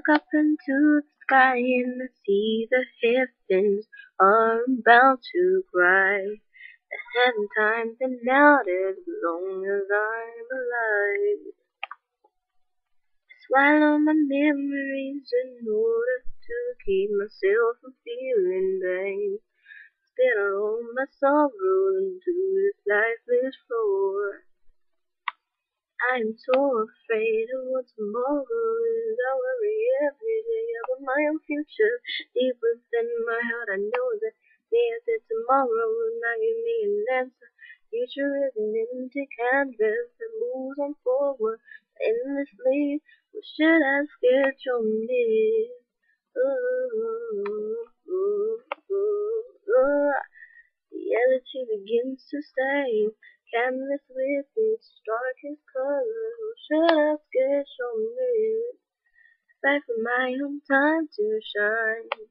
up into the sky and I see the heavens are about to cry. I haven't time to doubt it as long as I'm alive. Swallow my memories in order to keep myself from feeling pain. Spill all my sorrow into this lifeless floor. I'm so afraid of what tomorrow is. I worry every day about my own future. Deep within my heart, I know that the answer tomorrow will not give me an answer. Future is an empty canvas that moves on forward endlessly. What should I sketch on this? Ooh, ooh, ooh, ooh. Reality begins to stain canvas with its darkest colors. Should I sketch on it? Back for my own time to shine.